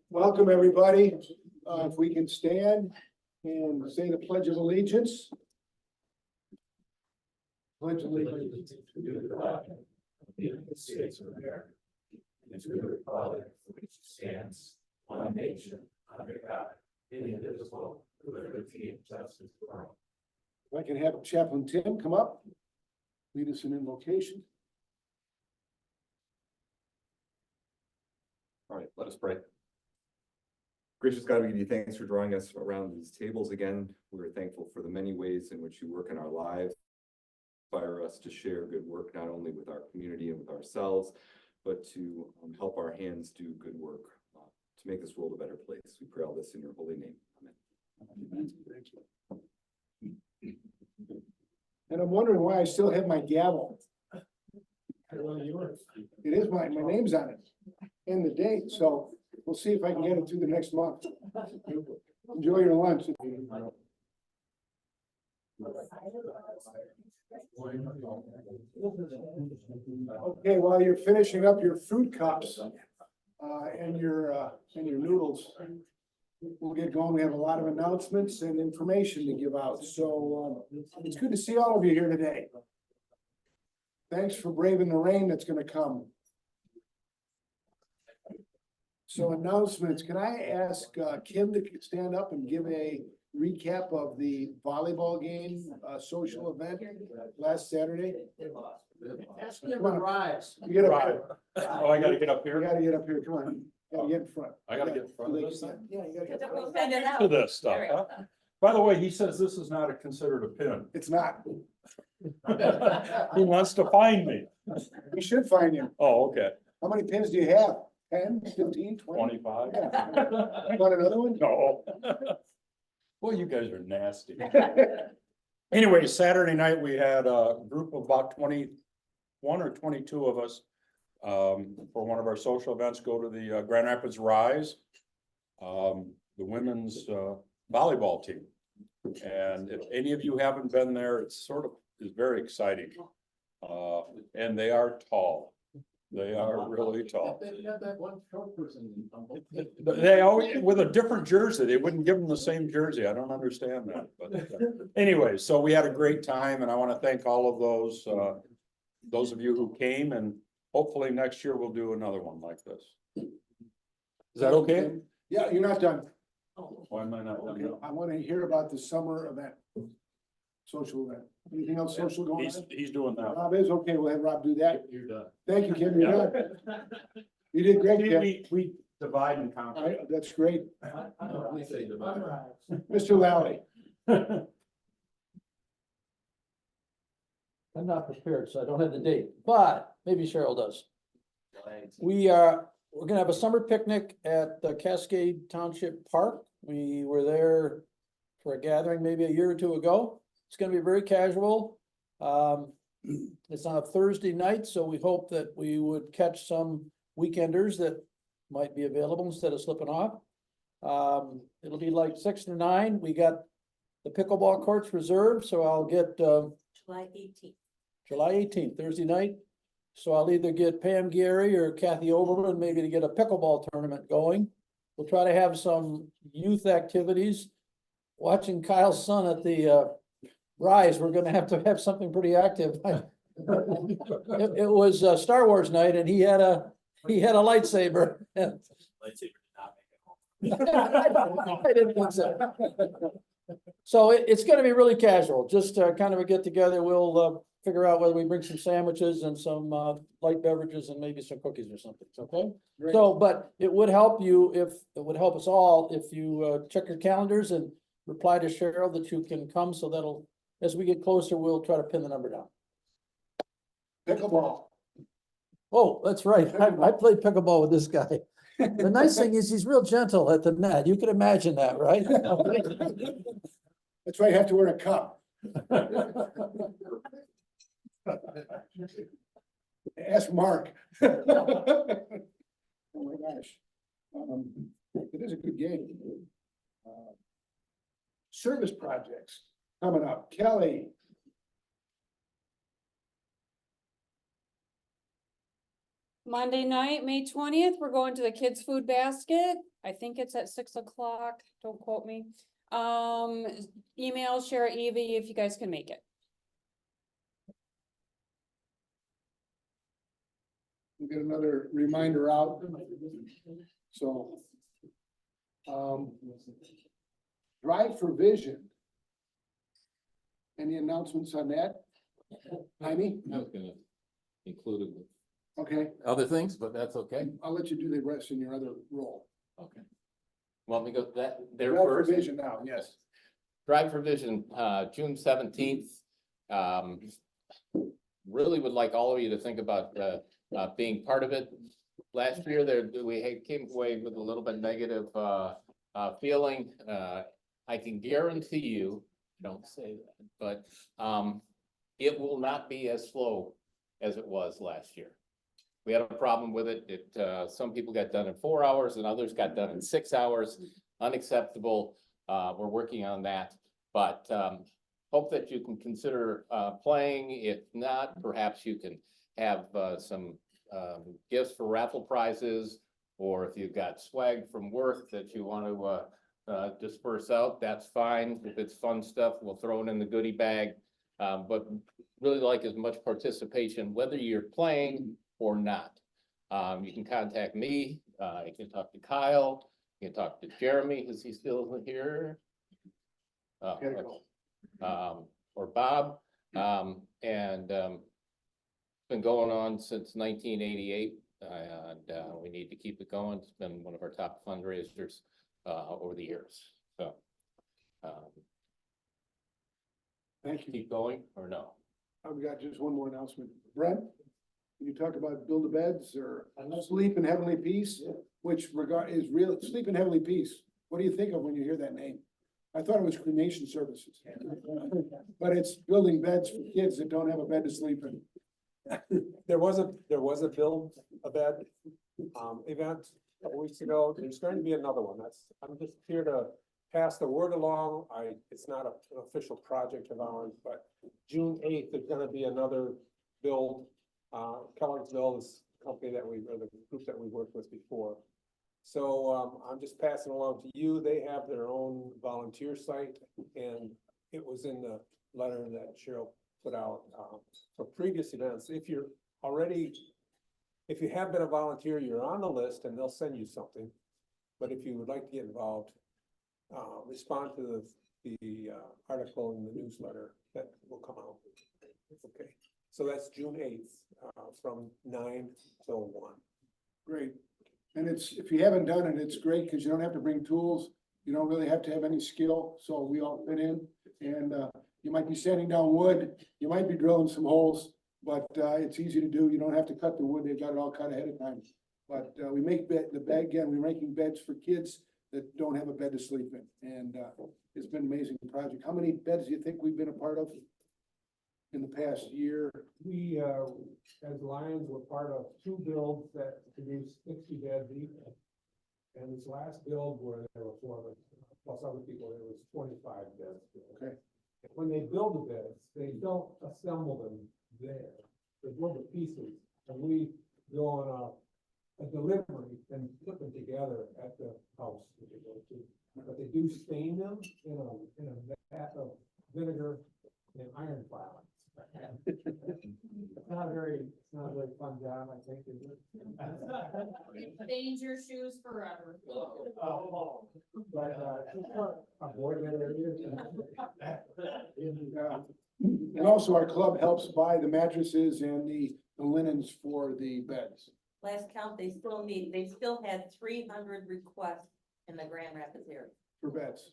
Welcome, everybody. If we can stand and say the Pledge of Allegiance. Pledge allegiance to the flag of the United States of America and to the republic for which it stands, one nation, under God, indivisible, with liberty and justice for all. If I can have Chaplain Tim come up, lead us in invocation. All right, let us pray. Gracious God, we give you thanks for drawing us around these tables again. We're thankful for the many ways in which you work in our lives. Inspire us to share good work, not only with our community and with ourselves, but to help our hands do good work to make this world a better place. We pray all this in your holy name. Amen. Thank you. And I'm wondering why I still have my gavel. It is my name's on it and the date, so we'll see if I can get it through the next month. Enjoy your lunch. Okay, while you're finishing up your fruit cups and your noodles, we'll get going. We have a lot of announcements and information to give out, so it's good to see all of you here today. Thanks for braving the rain that's going to come. So announcements, can I ask Kim to stand up and give a recap of the volleyball game, social event last Saturday? Ask him to rise. You get up here. Oh, I gotta get up You here gotta get up here, come on, you gotta get in front. I gotta get in front of this Yeah, you gotta get in front. to this stuff, huh? By the way, he says this is not considered a pin. It's not, He wants to find me. we should find you. Oh, okay, How many pins do you have? 10, 15, 20? 25. Yeah. Want another one? No. Boy, you guys are nasty. Anyway, Saturday night, we had a group of about 21 or 22 of us for one of our social events, go to the Grand Rapids Rise, the women's volleyball team. And if any of you haven't been there, it's very exciting. And they are tall. They are really tall. They always, with a different jersey, they wouldn't give them the same jersey. I don't understand that, but anyway, so we had a great time and I want to thank all of those of you who came, and hopefully next year we'll do another one like this. Is that okay? Yeah, you're not done. Why am I not? Okay, I want to hear about the summer event. Social event. Anything else social going on? He's doing that. Rob is, okay, we'll have Rob do that. You're done. Thank you, Kim, you're done. You did great, Kim. We divide and conquer. All right, that's great. Say Mr. Lally. I'm not prepared, so I don't have the date, but maybe Cheryl does. We're gonna have a summer picnic at the Cascade Township Park. We were there for a gathering maybe a year or two ago. It's gonna be very casual. It's on a Thursday night, so we hope that we would catch some weekenders that might be available instead of slipping off. It'll be like 6 to 9. We got the pickleball courts reserved, so I'll get July 18th. July 18th, Thursday night. So I'll either get Pam Gary or Kathy Oberman maybe to get a pickleball tournament going. We'll try to have some youth activities. Watching Kyle's son at the Rise, we're gonna have to have something pretty active. It was Star Wars night and he had a lightsaber. Lightsaber did not make it home. I didn't think so. So it's gonna be really casual, just kind of a get together. We'll figure out whether we bring some sandwiches and some light beverages and maybe some cookies or something, okay? Great. So, but it would help you it would help us all if you check your calendars and reply to Cheryl that you can come, so that'll, as we get closer, we'll try to pin the number down. Pickleball. Oh, that's right. I played pickleball with this guy. The nice thing is he's real gentle at the net. You can imagine that, right? That's why you have to wear a cup. Ask Mark. Oh my gosh. It is a good game. Service projects coming up. Kelly. Monday night, May 20th, we're going to the Kids Food Basket. I think it's at 6 o'clock. Don't quote me. Email Shara Evie if you guys can make it. We'll get another reminder out. So. Drive for Vision. Any announcements on that? Jaime? I was gonna include it with Okay, other things, but that's okay. I'll let you do the rest in your other role. Okay. Want me to go that there Drive for first? Vision now, yes. Drive for Vision, June 17th. Really would like all of you to think about, being part of it. Last year came away with a little bit negative, feeling. I can guarantee you, don't say that, but, it will not be as slow as it was last year. We had a problem with it. Some people got done in 4 hours and others got done in 6 hours. Unacceptable. We're working on that, but hope that you can consider playing. If not, perhaps you can have some gifts for raffle prizes, or if you've got swag from work that you want to disperse out, that's fine. If it's fun stuff, we'll throw it in the goodie bag. But really like as much participation, whether you're playing or not. You can contact me, you can talk to Kyle, you can talk to Jeremy, is he still here? Okay. Or Bob, and it's been going on since 1988, and we need to keep it going. It's been one of our top fundraisers over the years, so. Thank you. Keep going or no? I've got just one more announcement. Brent, can you talk about Build a Beds or Sleep in Heavenly Peace, which is real, Sleep in Heavenly Peace. What do you think of when you hear that name? I thought it was cremation services, but it's building beds for kids that don't have a bed to sleep in. There was a build a bed event a couple weeks ago. There's going to be another one. I'm just here to pass the word along. It's not an official project of ours, but June 8th, there's gonna be another build. Kellersville is the company or the group that we worked with before. So I'm just passing along to you. They have their own volunteer site, and it was in the letter that Cheryl put out for previous events. If you have been a volunteer, you're on the list and they'll send you something. But if you would like to get involved, respond to the article in the newsletter that will come out. Okay, so that's June 8th, from 9 till 1. Great. And if you haven't done it, it's great because you don't have to bring tools. You don't really have to have any skill. So we all fit in, and you might be sanding down wood. You might be drilling some holes, but it's easy to do. You don't have to cut the wood. They've got it all cut ahead of time. But we make we're making beds for kids that don't have a bed to sleep in. And it's been an amazing project. How many beds do you think we've been a part of in the past year? We, as Lions, were part of 2 builds that produced 60 beds each. And this last build where there were 4 of us, plus other people, there was 25 beds. Okay. When they build the beds, they don't assemble them there. They build the pieces, and we go on a delivery and put them together at the house that they go to. But they do stain them in a vat of vinegar and iron filings. It's not a very fun job, I think, is it? It stains your shoes forever. But, a boy there is. And also our club helps buy the mattresses and the linens for the beds. Last count, they still had 300 requests in the Grand Rapids area. For beds.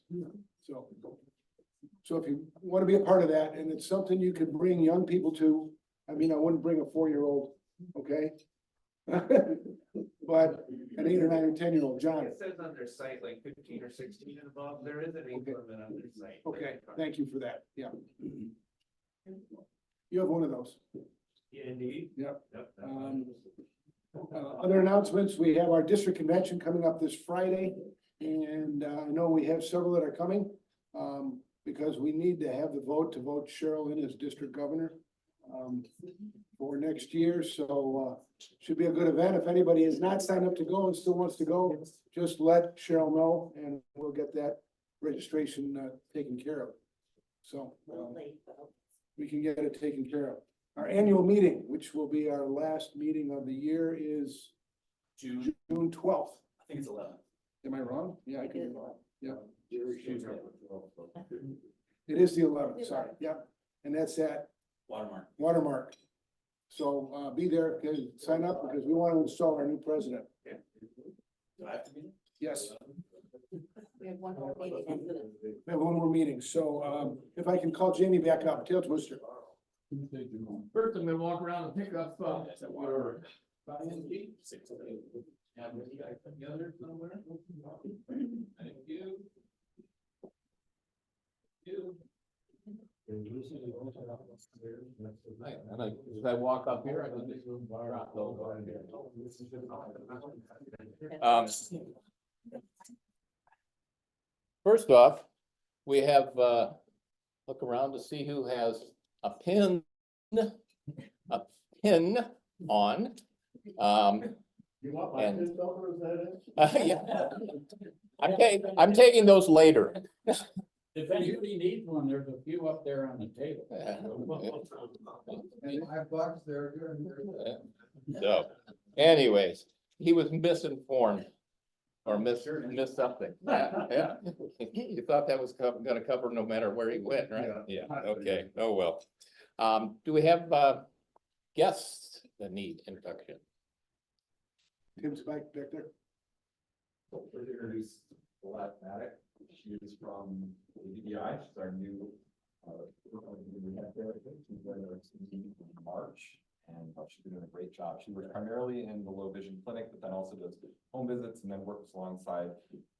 So if you want to be a part of that, and it's something you could bring young people to, I mean, I wouldn't bring a 4-year-old, okay? But an 8 or 9 or 10-year-old, John. It says on their site like 15 or 16 and above. There is an age limit on their site. Okay, thank you for that, yeah. You have one of those. Yeah, indeed. Yep. Yep. Other announcements, we have our district convention coming up this Friday, and I know we have several that are coming, because we need to have the vote to vote Cheryl in as district governor. for next year, so, should be a good event. If anybody is not signed up to go and still wants to go, just let Cheryl know and we'll get that registration, taken care of. So, we can get it taken care of. Our annual meeting, which will be our last meeting of the year, is June, June 12th. I think it's 11. Am I wrong? Yeah, I It could be is. wrong. Yeah, Watermark. it is the 11th, sorry, yeah. And that's at Watermark. So, be there, sign up because we want to install our new president. Do I have to be there? Yes, We have one more meeting after this. we have one more meeting. So, if I can call Jamie back up, tail twister. First, I'm gonna walk around and pick up, your. Have you guys together somewhere? Thank you. And as I walk up here, I can just drop those. First off, we have, look around to see who has a pin on. You want And- pin number, is that it? Yeah. I'm taking those later. If anybody needs one, there's a few up there on the table. And $5 there. So, anyways, he was misinformed. Or missed something. Yeah. You thought that was gonna cover no matter where he went, right? Yeah, okay, oh well. Do we have, guests that need introduction? Tim's back there. Please introduce Lana. She is from ADI. She's our new, we have there, I think, she's joined our team in March. And she's been doing a great job. She works primarily in the low vision clinic, but then also does home visits and then works alongside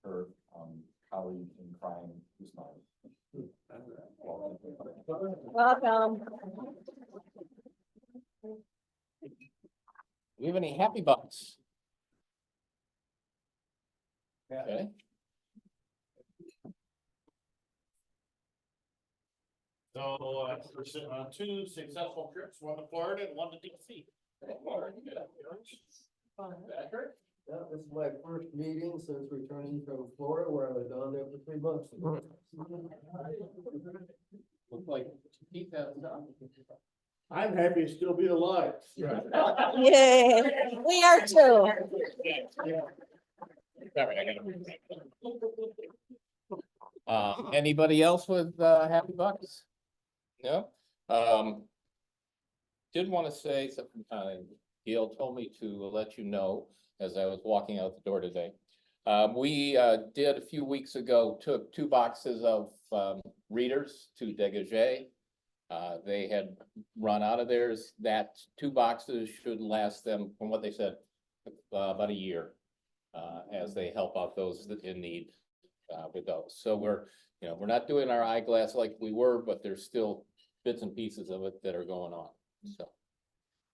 her colleague in crime, Usman. Welcome. Do we have any happy bucks? Okay. So, we're sitting on 2 successful trips, one to Florida and one to DC. Patrick? Yeah, this is my first meeting since returning from Florida, where I was down there for 3 months. Looks like Keith has done. I'm happy to still be alive. Yay, we are too. Anybody else with, happy bucks? No? Did want to say something, Gail told me to let you know as I was walking out the door today. We, did a few weeks ago, took 2 boxes of, readers to Dégagé. They had run out of theirs. That 2 boxes should last them, from what they said, about a year. As they help out those that in need, with those. So we're not doing our eyeglass like we were, but there's still bits and pieces of it that are going on, so.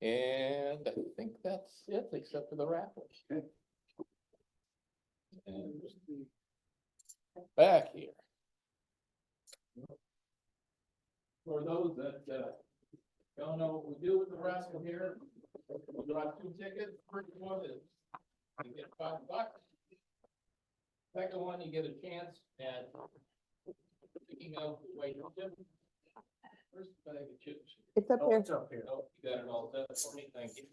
And I think that's it, except for the raffle. Okay. And back here. For those that, don't know what we do with the raffle here, we got 2 tickets. First one is you get $5. Second one, you get a chance at picking out the white chip. First bag of chips. It's up there. It's up here. Oh, you got it all set for me, thank you.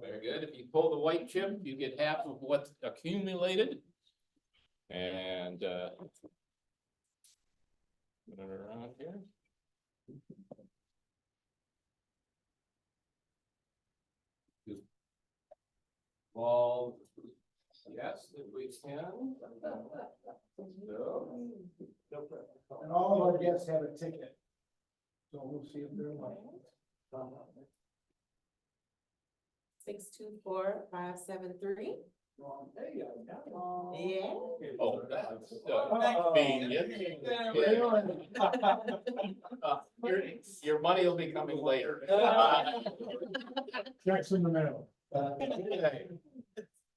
Very good. If you pull the white chip, you get half of what's accumulated. And, put it around here. Well, yes, if we can. So. And all of our guests have a ticket. So we'll see if they're like. 624573. Yeah. Oh, that's convenient. Your money will be coming later. Checks in the mail.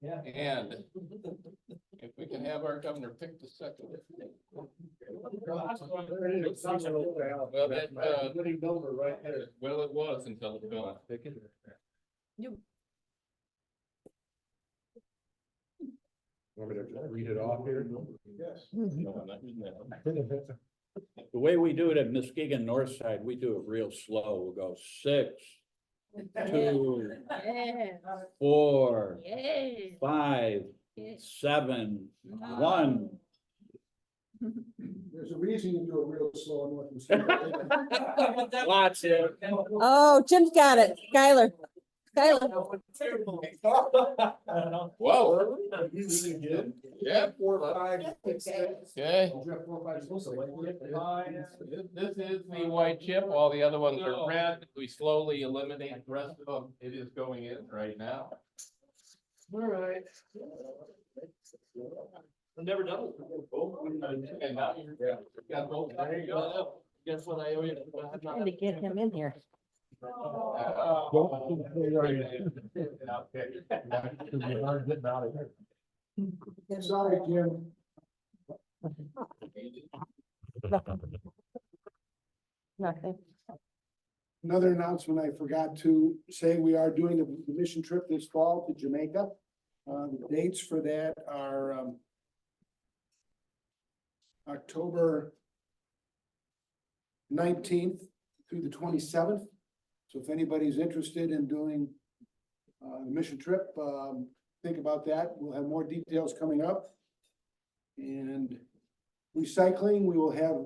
And if we can have our governor pick the second. Well, that, winning number right there. Well, it was until it gone. Want me to read it off here? Yes. The way we do it at Muskegon North Side, we do it real slow. We'll go 6, 2, 4, 5, 7, 1. There's a reason you do it real slow and North Muskegon. Lots of. Oh, Jim's got it. Skylar. Whoa. Yeah. 4, 5, 6, 6. Okay. You got 4, 5, 6, 7. This is the white chip, all the other ones are red, we slowly eliminate the rest of them, it is going in right now. All right. I've never done it. And now you're, got both, there you go. Guess what I owe you? Trying to get him in here. Sorry, Jim. Nothing. Another announcement I forgot to say, we are doing a mission trip this fall to Jamaica. The dates for that are October 19th through the 27th. So if anybody's interested in doing the mission trip, think about that. We'll have more details coming up. And recycling,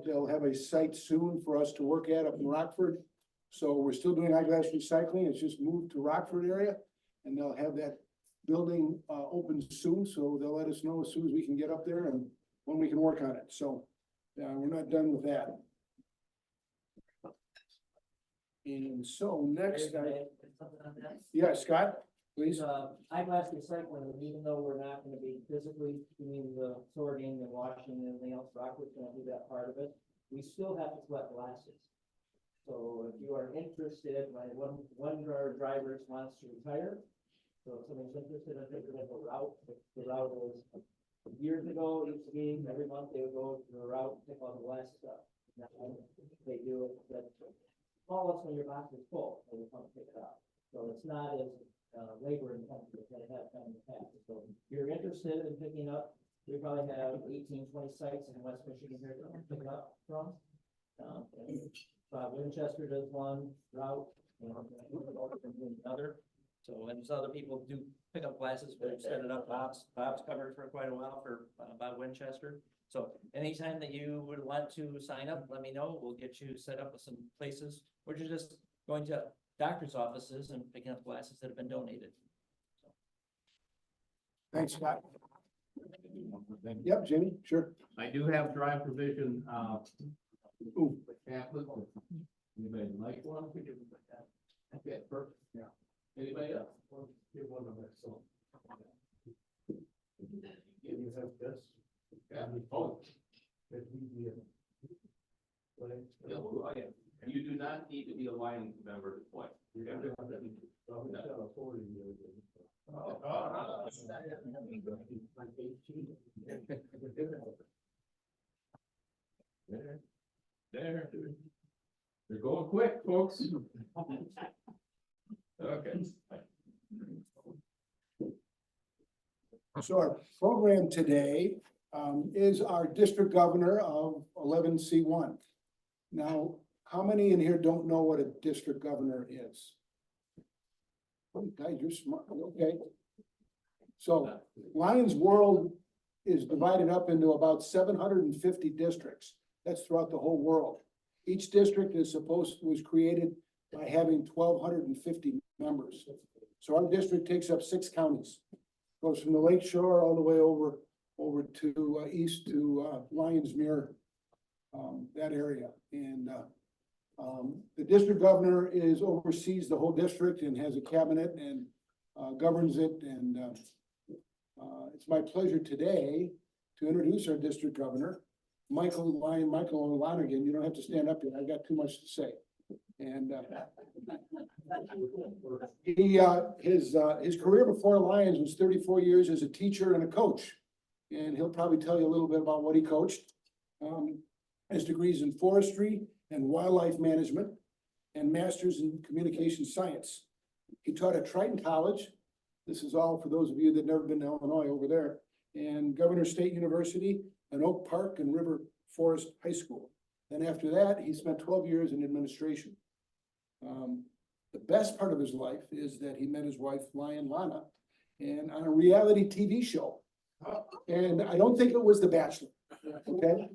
they'll have a site soon for us to work at up in Rockford. So we're still doing eyeglass recycling. It's just moved to Rockford area, and they'll have that building open soon. So they'll let us know as soon as we can get up there and when we can work on it. So we're not done with that. And so next, yeah, Scott, please. Eyeglass recycling, even though we're not gonna be physically doing the sorting and washing and everything else, Rockwood's gonna do that part of it. We still have to collect glasses. So if you are interested, one of our drivers wants to retire. So if someone's interested in taking a route, the route was years ago, each game, every month they would go to the route, pick all the glass stuff. Now they do it, but call us when your box is full, and we come pick it up. So it's not as labor intensive as they have done in the past. So if you're interested in picking up, we probably have 18, 20 sites in West Michigan here to pick it up from. Winchester does one route, another. So, and some other people do pick up glasses, but set it up. Bob's covered for quite a while for Bob Winchester. So anytime that you would want to sign up, let me know. We'll get you set up with some places. We're just going to doctor's offices and picking up glasses that have been donated. Thanks, Scott. Yep, Jimmy, sure. I do have drive provision, Ooh. pamphlet. Anybody like one? Okay, perfect. Yeah. Anybody else? Give one of us, so. You have this. Yeah. Oh. You do not need to be a Lions member to play. There. They're going quick, folks. Okay. So our program today is our district governor of 11C1. Now, how many in here don't know what a district governor is? Oh, guys, you're smart, okay. So Lions World is divided up into about 750 districts. That's throughout the whole world. Each district was created by having 1,250 members. So our district takes up 6 counties. Goes from the Lake Shore all the way over to east to Lionsmere, that area. And the district governor oversees the whole district and has a cabinet and governs it. And it's my pleasure today to introduce our district governor, Michael Lana. You don't have to stand up here. I've got too much to say. And his career before Lions was 34 years as a teacher and a coach. And he'll probably tell you a little bit about what he coached. has degrees in forestry and wildlife management, and masters in communication science. He taught at Triton College. This is all for those of you that never been to Illinois over there, and Governor State University, and Oak Park and River Forest High School. And after that, he spent 12 years in administration. The best part of his life is that he met his wife, Lana, and on a reality TV show. And I don't think it was The Bachelor, okay?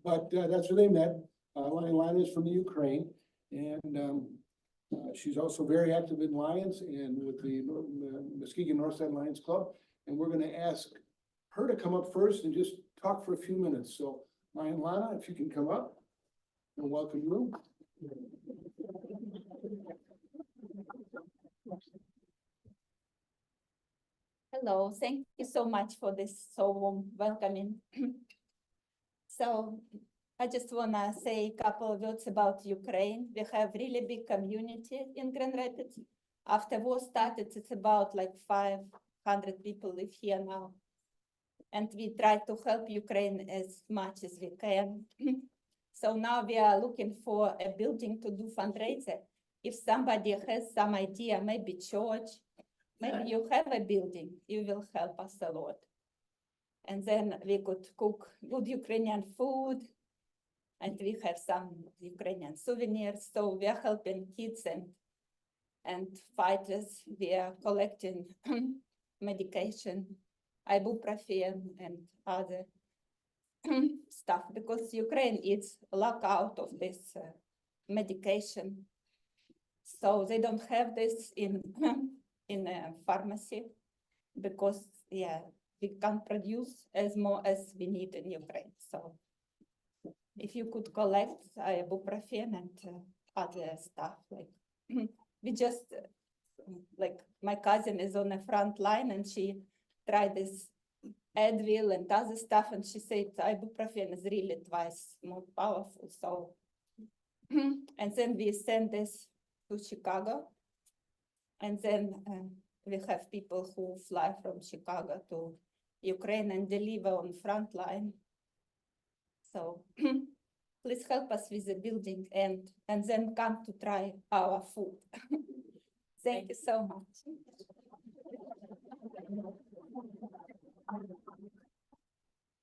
But that's where they met. Lana is from the Ukraine, and she's also very active in Lions and with the Muskegon Northside Lions Club. And we're gonna ask her to come up first and just talk for a few minutes. So Lana, if you can come up, and welcome you. Hello, thank you so much for this so warm welcoming. So I just wanna say a couple of words about Ukraine. We have really big community in Grand Rapids. After war started, it's about like 500 people live here now. And we try to help Ukraine as much as we can. So now we are looking for a building to do fundraiser. If somebody has some idea, maybe church, maybe you have a building, you will help us a lot. And then we could cook good Ukrainian food, and we have some Ukrainian souvenirs. So we are helping kids and fighters. We are collecting medication, ibuprofen, and other stuff, because Ukraine is locked out of this medication. So they don't have this in in a pharmacy, because we can't produce as more as we need in Ukraine. So if you could collect ibuprofen and other stuff, like we just like my cousin is on the front line and she tried this Advil and other stuff, and she said ibuprofen is really twice more powerful. So and then we send this to Chicago, and then we have people who fly from Chicago to Ukraine and deliver on front line. So please help us with the building and then come to try our food. Thank you so much.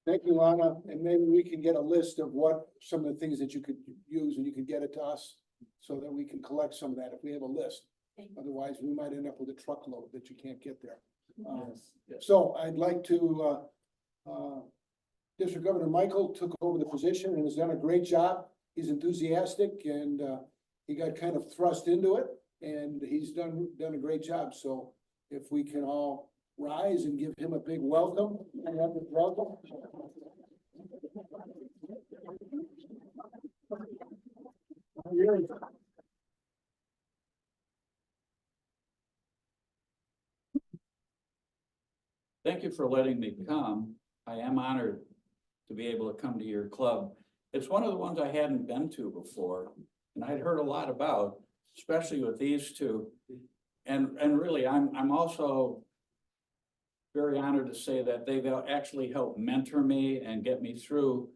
Thank you, Lana, and maybe we can get a list of what some of the things that you could use, and you could get it to us so that we can collect some of that if we have a list. Otherwise, we might end up with a truckload that you can't get there. So I'd like to, District Governor Michael took over the position and has done a great job. He's enthusiastic, and he got kind of thrust into it, and he's done a great job. So if we can all rise and give him a big welcome. Welcome. Thank you for letting me come. I am honored to be able to come to your club. It's one of the ones I hadn't been to before, and I'd heard a lot about, especially with these two. And really, I'm also very honored to say that they've actually helped mentor me and get me through,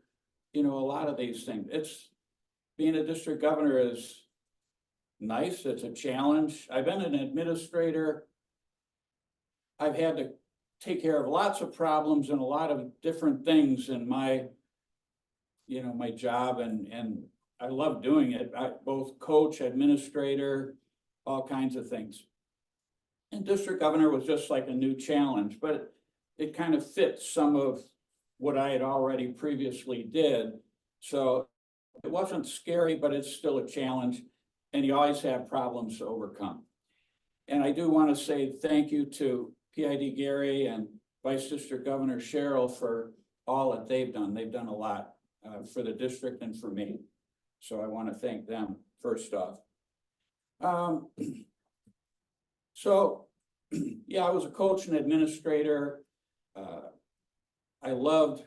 a lot of these things. It's being a district governor is nice. It's a challenge. I've been an administrator. I've had to take care of lots of problems and a lot of different things in my, my job, and I love doing it. I both coach, administrator, all kinds of things. And district governor was just like a new challenge, but it kind of fits some of what I had already previously did. So it wasn't scary, but it's still a challenge, and you always have problems to overcome. And I do want to say thank you to PID Gary and Vice District Governor Cheryl for all that they've done. They've done a lot for the district and for me. So I want to thank them first off. So, yeah, I was a coach and administrator. I loved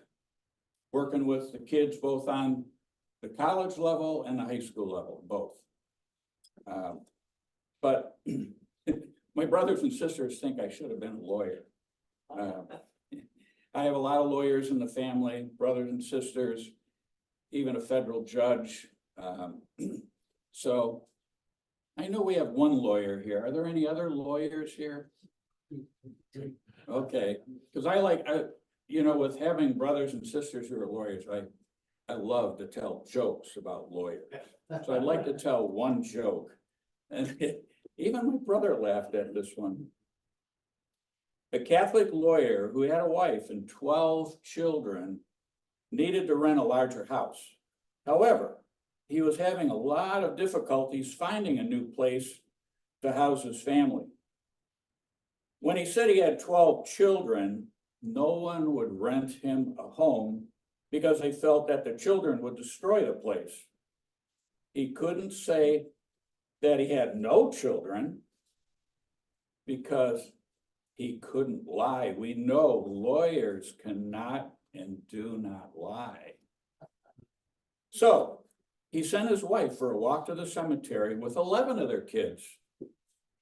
working with the kids both on the college level and the high school level, both. But my brothers and sisters think I should have been a lawyer. I have a lot of lawyers in the family, brothers and sisters, even a federal judge. So I know we have one lawyer here. Are there any other lawyers here? Okay, because you know, with having brothers and sisters who are lawyers, I love to tell jokes about lawyers. So I'd like to tell one joke. And even my brother laughed at this one. A Catholic lawyer who had a wife and 12 children needed to rent a larger house. However, he was having a lot of difficulties finding a new place to house his family. When he said he had 12 children, no one would rent him a home because they felt that the children would destroy the place. He couldn't say that he had no children because he couldn't lie. We know lawyers cannot and do not lie. So he sent his wife for a walk to the cemetery with 11 of their kids.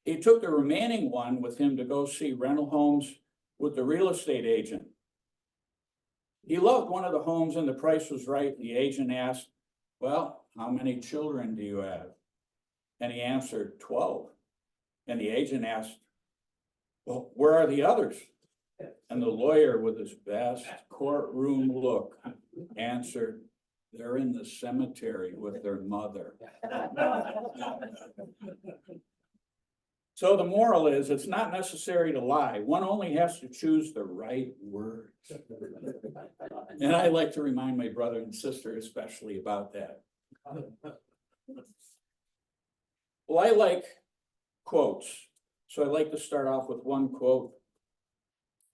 He took the remaining one with him to go see rental homes with the real estate agent. He loved one of the homes and the price was right. The agent asked, well, how many children do you have? And he answered 12. And the agent asked, well, where are the others? And the lawyer, with his best courtroom look, answered, they're in the cemetery with their mother. So the moral is, it's not necessary to lie. One only has to choose the right words. And I like to remind my brother and sister especially about that. Well, I like quotes. So I like to start off with one quote.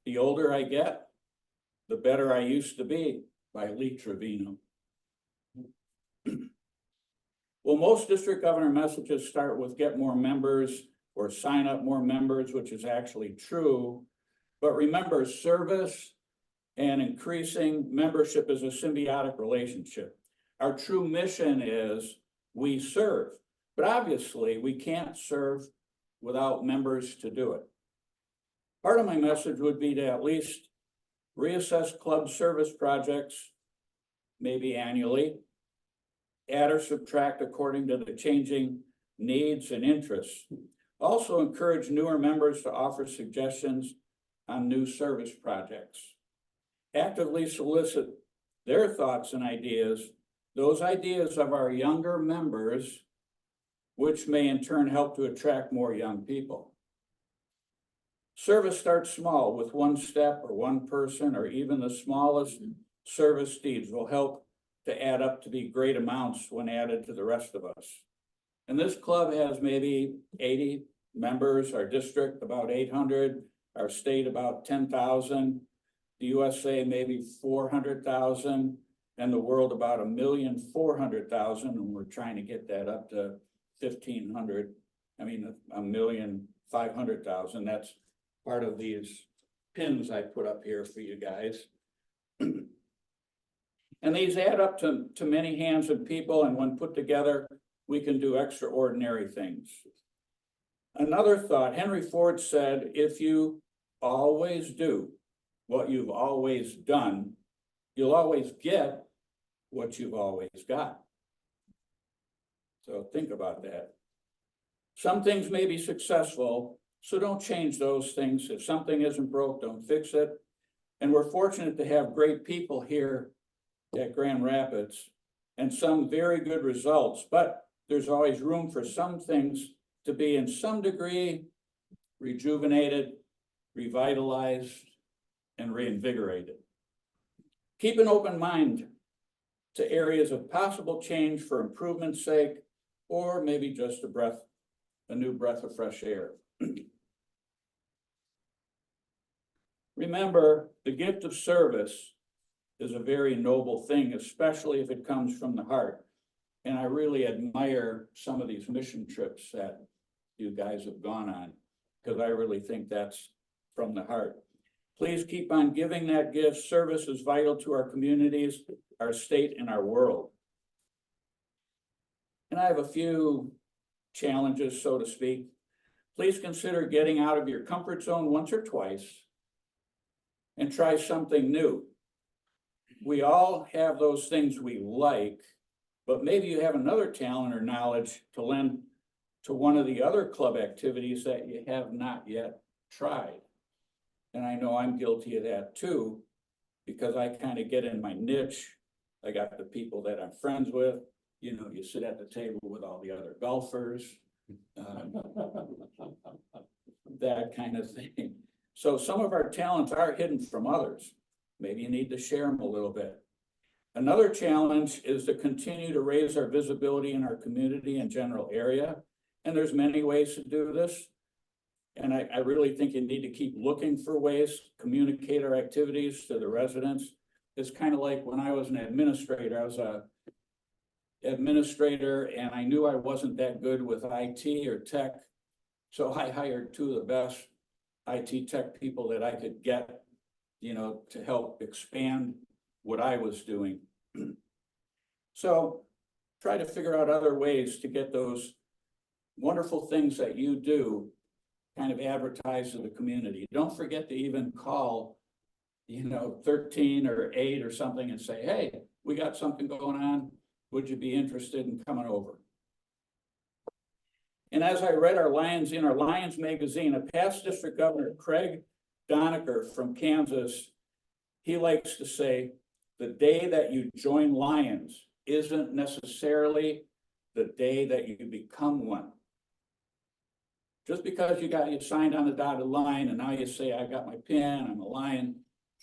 The older I get, the better I used to be, by Lee Trevino. Well, most district governor messages start with get more members or sign up more members, which is actually true. But remember, service and increasing membership is a symbiotic relationship. Our true mission is we serve, but obviously we can't serve without members to do it. Part of my message would be to at least reassess club service projects, maybe annually, add or subtract according to the changing needs and interests. Also encourage newer members to offer suggestions on new service projects. Actively solicit their thoughts and ideas, those ideas of our younger members, which may in turn help to attract more young people. Service starts small with one step or one person, or even the smallest service deeds will help to add up to be great amounts when added to the rest of us. And this club has maybe 80 members, our district about 800, our state about 10,000, the USA maybe 400,000, and the world about 1,400,000, and we're trying to get that up to 1,500. I mean, 1,500,000. That's part of these pins I put up here for you guys. And these add up to many hands and people, and when put together, we can do extraordinary things. Another thought, Henry Ford said, if you always do what you've always done, you'll always get what you've always got. So think about that. Some things may be successful, so don't change those things. If something isn't broke, don't fix it. And we're fortunate to have great people here at Grand Rapids and some very good results, but there's always room for some things to be in some degree rejuvenated, revitalized, and reinvigorated. Keep an open mind to areas of possible change for improvement's sake, or maybe just a new breath of fresh air. Remember, the gift of service is a very noble thing, especially if it comes from the heart. And I really admire some of these mission trips that you guys have gone on, because I really think that's from the heart. Please keep on giving that gift. Service is vital to our communities, our state, and our world. And I have a few challenges, so to speak. Please consider getting out of your comfort zone once or twice and try something new. we all have those things we like, but maybe you have another talent or knowledge to lend to one of the other club activities that you have not yet tried. And I know I'm guilty of that too, because I kind of get in my niche. I got the people that I'm friends with, you know, you sit at the table with all the other golfers. That kind of thing. So some of our talents are hidden from others. Maybe you need to share them a little bit. Another challenge is to continue to raise our visibility in our community and general area. And there's many ways to do this. And I really think you need to keep looking for ways to communicate our activities to the residents. It's kind of like when I was an administrator, I was a administrator and I knew I wasn't that good with IT or tech. So I hired two of the best IT tech people that I could get, you know, to help expand what I was doing. So try to figure out other ways to get those wonderful things that you do kind of advertised to the community. Don't forget to even call, you know, 13 or 8 or something and say, hey, we got something going on. Would you be interested in coming over? And as I read our Lions magazine, a past district governor, Craig Doniger from Kansas, he likes to say, the day that you join Lions isn't necessarily the day that you become one. Just because you signed on the dotted line and now you say, I got my pin, I'm a Lion,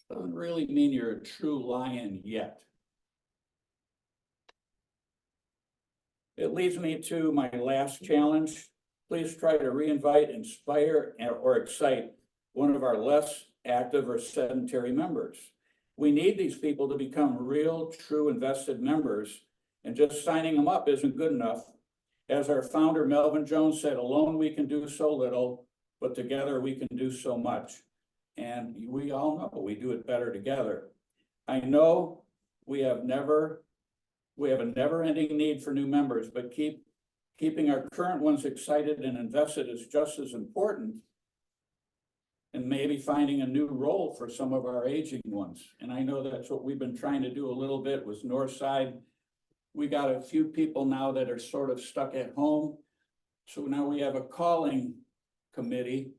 doesn't really mean you're a true Lion yet. It leads me to my last challenge. Please try to reinvite, inspire, or excite one of our less active or sedentary members. We need these people to become real, true, invested members, and just signing them up isn't good enough. As our founder, Melvin Jones, said, alone we can do so little, but together we can do so much. And we all know we do it better together. I know we have a never-ending need for new members, but keeping our current ones excited and invested is just as important. And maybe finding a new role for some of our aging ones. And I know that's what we've been trying to do a little bit with Northside. We got a few people now that are sort of stuck at home. So now we have a calling committee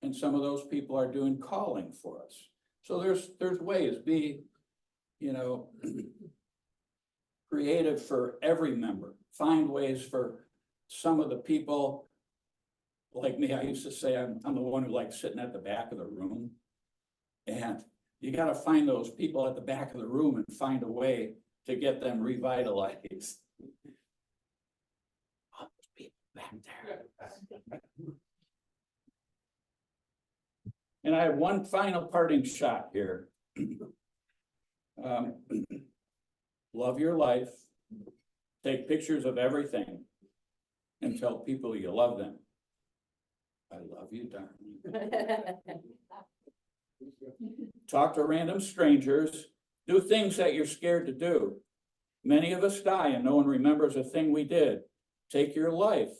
and some of those people are doing calling for us. So there's ways, be, you know, creative for every member. Find ways for some of the people like me. I used to say I'm the one who likes sitting at the back of the room. And you got to find those people at the back of the room and find a way to get them revitalized. All those people back there. And I have one final parting shot here. Love your life. Take pictures of everything and tell people you love them. I love you, darling. Talk to random strangers. Do things that you're scared to do. Many of us die and no one remembers a thing we did. Take your life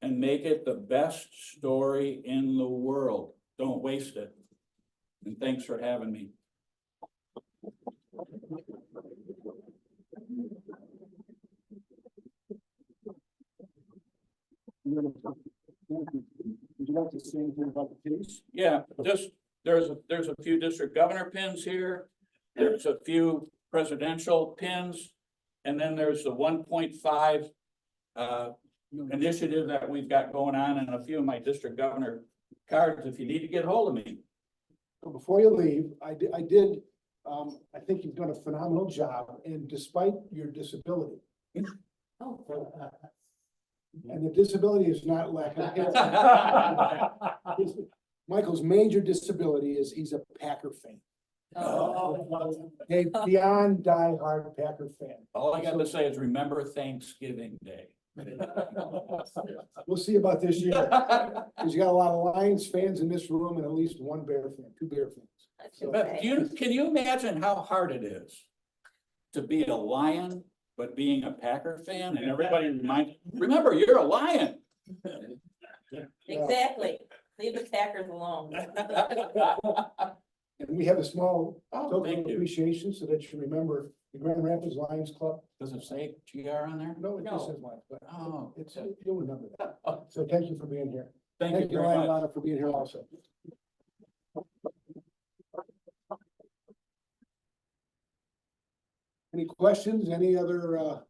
and make it the best story in the world. Don't waste it. And thanks for having me. Would you like to say anything about the case? Yeah, just there's a few district governor pins here. There's a few presidential pins, and then there's the 1.5 initiative that we've got going on, and a few of my district governor cards if you need to get hold of me. Before you leave, I think you've done a phenomenal job, and despite your disability. And the disability is not lacking. Michael's major disability is he's a Packer fan. A beyond diehard Packer fan. All I got to say is remember Thanksgiving Day. We'll see about this year. Because you got a lot of Lions fans in this room and at least one Bear fan, 2 Bear fans. But can you imagine how hard it is to be a Lion, but being a Packer fan and everybody remember you're a Lion. Exactly. Leave the Packers alone. And And we have a small Oh, token thank of you. appreciation so that you remember the Grand Rapids Lions Club. Does it say GR on there? No, it just No. says Lions, but Oh, it's, you'll remember that. So thank you for being here. thank you very Ryan much. Lana, for being here also. Any questions? Any other,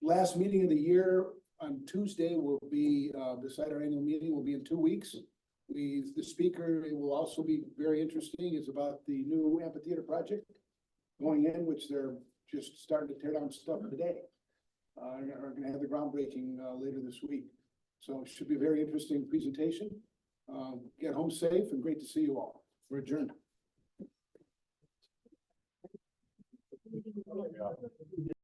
last meeting of the year on Tuesday will be, beside our annual meeting, will be in 2 weeks. The speaker, it will also be very interesting, is about the new amphitheater project going in, which they're just starting to tear down stuff today. Are gonna have the groundbreaking, later this week. So it should be a very interesting presentation. Get home safe and great to see you all. We're adjourned.